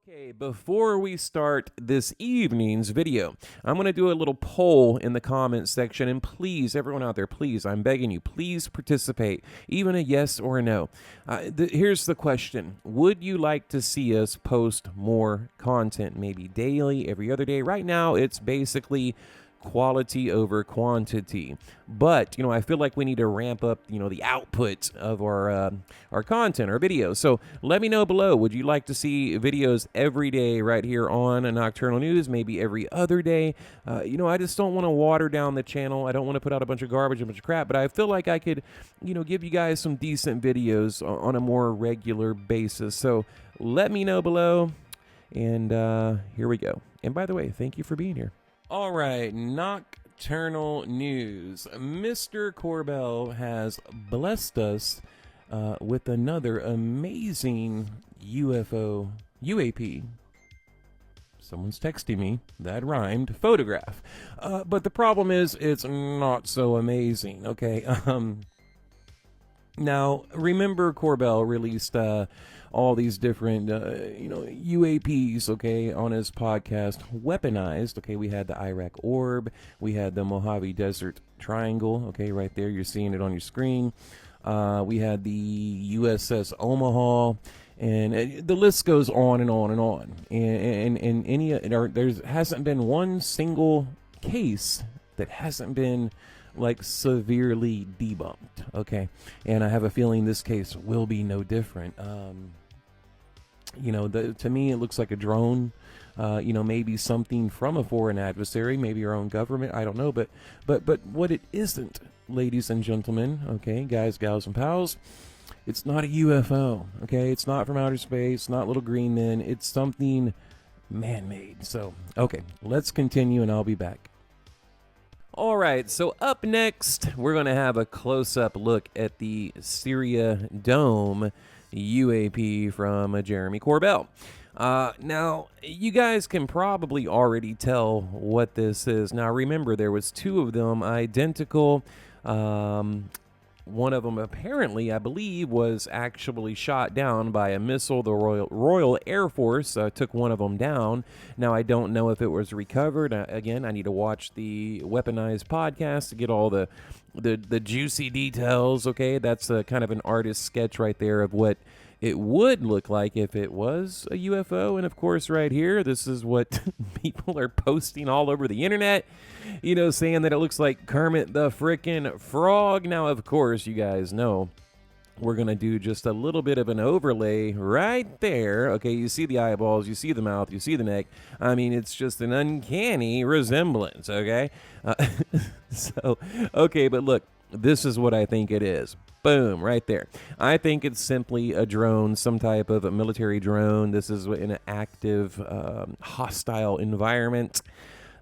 Okay, before we start this evening's video, I'm going to do a little poll in the comments section, and please, everyone out there, please, I'm begging you, please participate, even a yes or a no. Here's the question. Would you like to see us post more content, maybe daily, every other day? Right now, it's basically quality over quantity, but I feel like we need to ramp up the output of our content, our videos. So let me know below, would you like to see videos every day right here on Nocturnal News, maybe every other day? I just don't want to water down the channel. I don't want to put out a bunch of garbage, a bunch of crap, but I feel like I could give you guys some decent videos on a more regular basis. So let me know below, and here we go. And by the way, thank you for being here. All right, Nocturnal News. Mr. Corbell has blessed us with another amazing UAP. Someone's texting me. That rhymed. Photograph. But the problem is it's not so amazing, okay? Now, remember Corbell released all these different, UAPs, okay, on his podcast, Weaponized. Okay, we had the Iraq Orb. We had the Mojave Desert Triangle, okay, right there. You're seeing it on your screen. We had the USS Omaha. And the list goes on and on and on. And there hasn't been one single case that hasn't been like severely debunked, okay? And I have a feeling this case will be no different. To me, it looks like a drone, maybe something from a foreign adversary, maybe our own government, I don't know. But what it isn't, ladies and gentlemen, okay, guys, gals, and pals, it's not a UFO, okay? It's not from outer space, not little green men. It's something man-made. So, okay, let's continue, and I'll be back. All right, so up next, we're going to have a close-up look at the Syria Dome UAP from Jeremy Corbell. Now, you guys can probably already tell what this is. Now, remember, there was two of them identical. One of them apparently, I believe, was actually shot down by a missile. The Royal Air Force took one of them down. Now, I don't know if it was recovered. Again, I need to watch the Weaponized podcast to get all the juicy details, okay? That's kind of an artist's sketch right there of what it would look like if it was a UFO. And of course, right here, this is what people are posting all over the internet, saying that it looks like Kermit the frickin' Frog. Now, of course, you guys know we're going to do just a little bit of an overlay right there. Okay, you see the eyeballs, you see the mouth, you see the neck. I mean, it's just an uncanny resemblance, okay? Okay, but look, this is what I think it is. Boom, right there. I think it's simply a drone, some type of a military drone. This is in an active, hostile environment.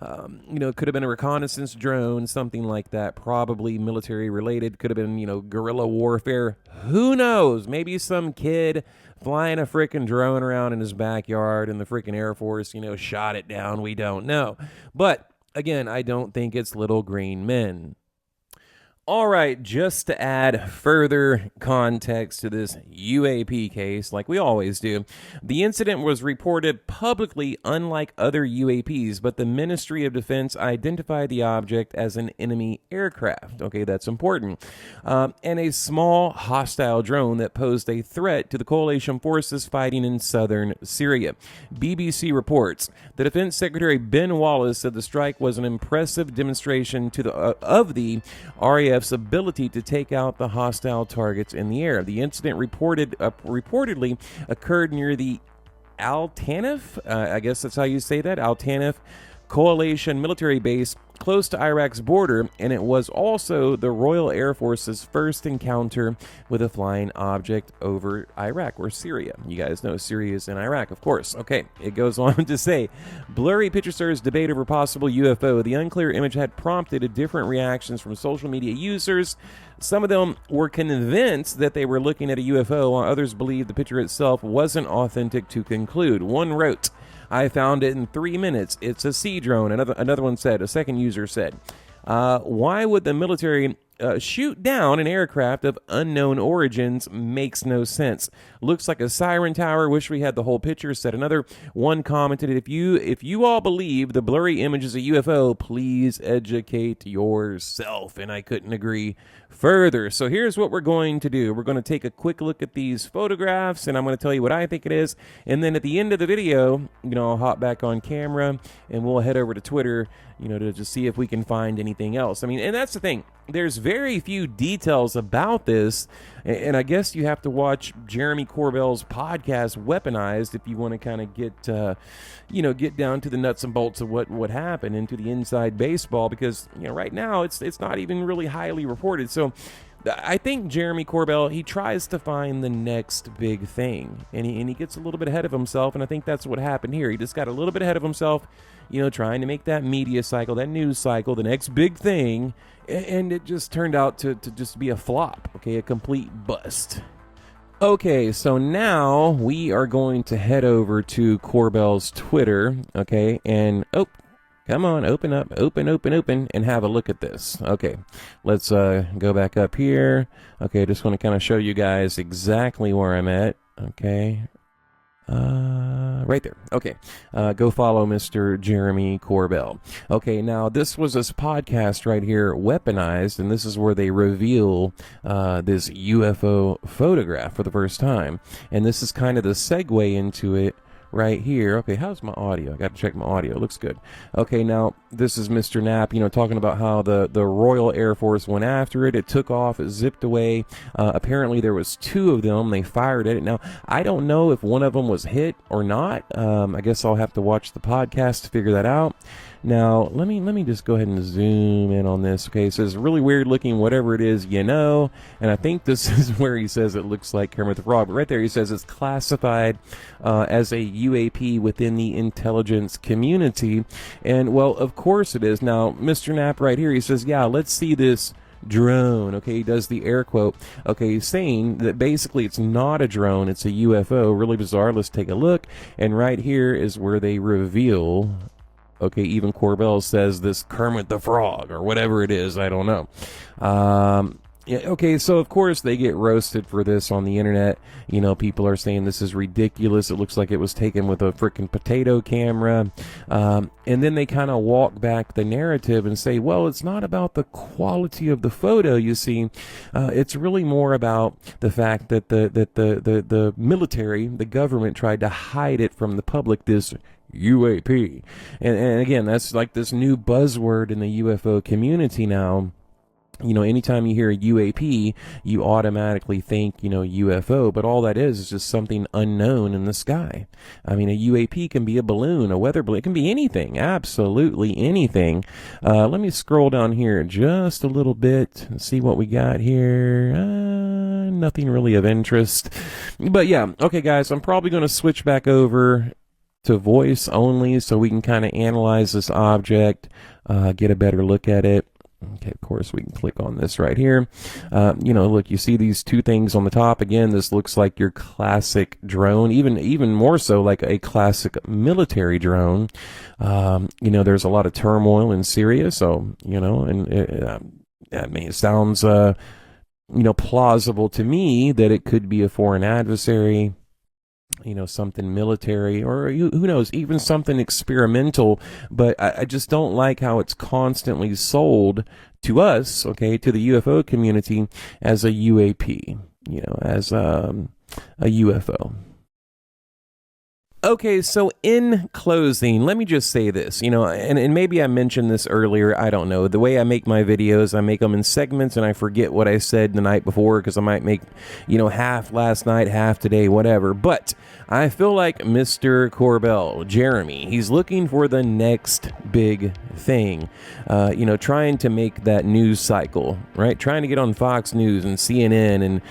It could have been a reconnaissance drone, something like that, probably military related. Could have been, guerrilla warfare. Who knows? Maybe some kid flying a freaking drone around in his backyard and the freaking Air Force, shot it down. We don't know. But again, I don't think it's little green men. All right, just to add further context to this UAP case, like we always do, the incident was reported publicly unlike other UAPs, but the Ministry of Defense identified the object as an enemy aircraft. Okay, that's important. And a small hostile drone that posed a threat to the coalition forces fighting in southern Syria. BBC reports the Defense Secretary Ben Wallace said the strike was an impressive demonstration of the RAF's ability to take out the hostile targets in the air. The incident reportedly occurred near the Al Tanf, I guess that's how you say that, Al Tanf coalition military base close to Iraq's border, and it was also the Royal Air Force's first encounter with a flying object over Iraq or Syria. You guys know Syria is in Iraq, of course. Okay, it goes on to say, blurry picture stirs debate over possible UFO. The unclear image had prompted different reactions from social media users. Some of them were convinced that they were looking at a UFO, while others believed the picture itself wasn't authentic to conclude. One wrote, I found it in 3 minutes. It's a sea drone. Another one said, a second user said, why would the military shoot down an aircraft of unknown origins makes no sense. Looks like a siren tower. Wish we had the whole picture. Said another one. Commented, if you all believe the blurry image is a UFO, please educate yourself. And I couldn't agree further. So here's what we're going to do. We're going to take a quick look at these photographs, and I'm going to tell you what I think it is. And then at the end of the video, I'll hop back on camera and we'll head over to Twitter, to just see if we can find anything else. I mean, and that's the thing. There's very few details about this, and I guess you have to watch Jeremy Corbell's podcast, Weaponized, if you want to kind of get down to the nuts and bolts of what happened, into the inside baseball, because right now it's not even really highly reported. So I think Jeremy Corbell, he tries to find the next big thing, and he gets a little bit ahead of himself, and I think that's what happened here. He just got a little bit ahead of himself, trying to make that media cycle, that news cycle, the next big thing, and it just turned out to just be a flop, a complete bust. Okay, so now we are going to head over to Corbell's Twitter, and come on, open up, open, and have a look at this. Okay, let's go back up here. Okay, just want to kind of show you guys exactly where I'm at. Okay, right there. Okay, go follow Mr. Jeremy Corbell. Okay, now this was this podcast right here, Weaponized, and this is where they reveal this UFO photograph for the first time. And this is kind of the segue into it right here. Okay, how's my audio? I got to check my audio. It looks good. Okay, now this is Mr. Knapp, talking about how the Royal Air Force went after it. It took off, it zipped away. Apparently there was 2 of them. They fired at it. Now, I don't know if one of them was hit or not. I guess I'll have to watch the podcast to figure that out. Now, let me just go ahead and zoom in on this. Okay, so it's really weird looking, whatever it is, and I think this is where he says it looks like Kermit the Frog, but right there he says it's classified as a UAP within the intelligence community, and well, of course it is. Now, Mr. Knapp right here, he says, yeah, let's see this drone. Okay, he does the air quote. Okay, he's saying that basically it's not a drone, it's a UFO. Really bizarre. Let's take a look, and right here is where they reveal. Okay, even Corbell says this Kermit the Frog, or whatever it is, I don't know. Yeah, okay, so of course they get roasted for this on the internet. People are saying this is ridiculous. It looks like it was taken with a freaking potato camera. And then they kind of walk back the narrative and say, well, it's not about the quality of the photo, you see. It's really more about the fact that the military, the government, tried to hide it from the public, this UAP. And again, that's like this new buzzword in the UFO community now. Anytime you hear a UAP, you automatically think, UFO, but all that is just something unknown in the sky. I mean, a UAP can be a balloon, a weather balloon, it can be anything, absolutely anything. Let me scroll down here just a little bit and see what we got here. Nothing really of interest. But yeah, okay guys, I'm probably going to switch back over to voice only so we can kind of analyze this object, get a better look at it. Okay, of course, we can click on this right here. Look, you see these 2 things on the top. Again, this looks like your classic drone, even more so like a classic military drone. There's a lot of turmoil in Syria, so, it sounds, plausible to me that it could be a foreign adversary. Something military, or who knows, even something experimental. But I just don't like how it's constantly sold to us, to the UFO community, as a UAP, as a UFO. Okay, so in closing, let me just say this, and maybe I mentioned this earlier, I don't know. The way I make my videos, I make them in segments, and I forget what I said the night before, because I might make, half last night, half today, whatever. But I feel like Mr. Corbell, Jeremy, he's looking for the next big thing, trying to make that news cycle, right? Trying to get on Fox News and CNN and,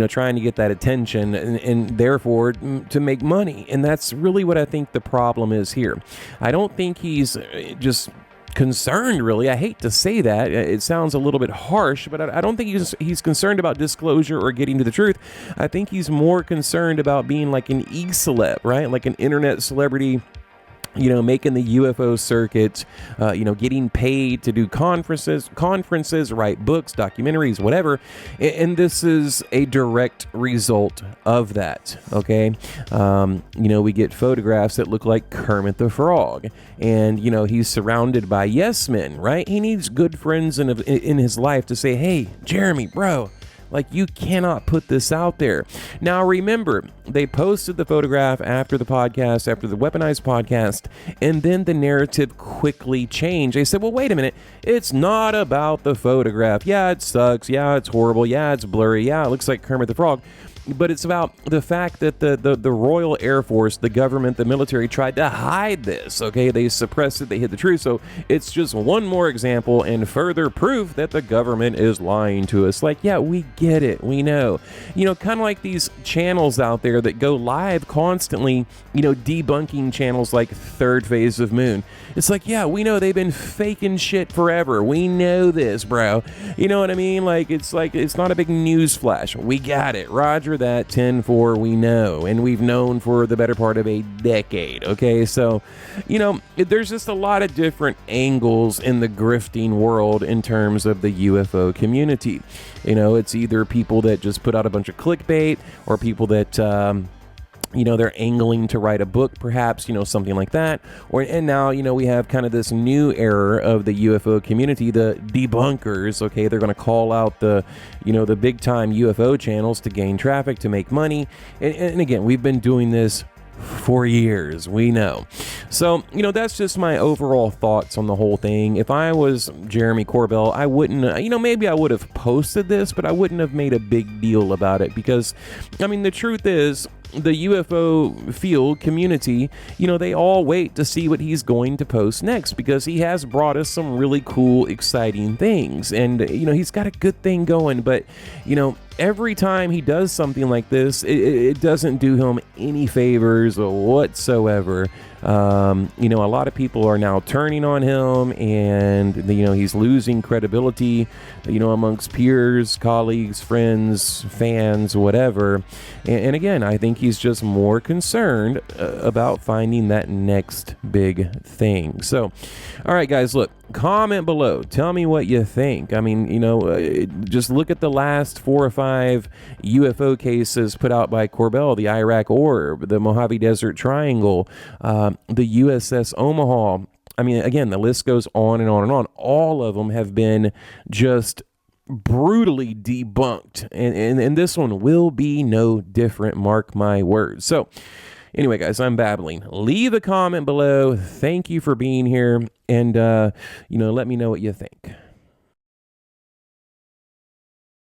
trying to get that attention and therefore to make money. And that's really what I think the problem is here. I don't think he's just concerned, really. I hate to say that. It sounds a little bit harsh, but I don't think he's concerned about disclosure or getting to the truth. I think he's more concerned about being like an e-celeb, right? Like an internet celebrity making the UFO circuit, getting paid to do conferences, write books, documentaries, whatever. And this is a direct result of that. Okay. We get photographs that look like Kermit the Frog, and, he's surrounded by yes men, right? He needs good friends in his life to say, hey, Jeremy, bro, like, you cannot put this out there. Now, remember, they posted the photograph after the podcast, after the weaponized podcast, and then the narrative quickly changed. They said, well, wait a minute. It's not about the photograph. Yeah, it sucks. Yeah, it's horrible. Yeah, it's blurry. Yeah, it looks like Kermit the Frog. But it's about the fact that the Royal Air Force, the government, the military tried to hide this, okay? They suppressed it, they hid the truth. So it's just one more example and further proof that the government is lying to us. Like, yeah, we get it, we know. Kind of like these channels out there that go live constantly, debunking channels like Third Phase of Moon. It's like, yeah, we know they've been faking shit forever. We know this, bro. You know what I mean? Like, it's not a big news flash. We got it. Roger that. 10-4, we know, and we've known for the better part of a decade. Okay, so there's just a lot of different angles in the grifting world in terms of the UFO community. It's either people that just put out a bunch of clickbait, or people that they're angling to write a book, perhaps, something like that. And now, we have kind of this new era of the UFO community, the debunkers. Okay, they're going to call out the big time UFO channels to gain traffic, to make money. And again, we've been doing this for years, we know. So, that's just my overall thoughts on the whole thing. If I was Jeremy Corbell, I wouldn't, maybe I would have posted this, but I wouldn't have made a big deal about it, because, the truth is, the UFO field community, they all wait to see what he's going to post next, because he has brought us some really cool, exciting things. And, he's got a good thing going, but, every time he does something like this, it doesn't do him any favors whatsoever. A lot of people are now turning on him, and he's losing credibility, amongst peers, colleagues, friends, fans, whatever. And again, I think he's just more concerned about finding that next big thing. So, all right, guys, look, comment below. Tell me what you think. Just look at the last 4 or 5 UFO cases put out by Corbell: the Iraq Orb, the Mojave Desert Triangle, the USS Omaha. Again, the list goes on and on and on. All of them have been just brutally debunked, and this one will be no different, mark my words. So anyway, guys, I'm babbling. Leave a comment below. Thank you for being here, and let me know what you think.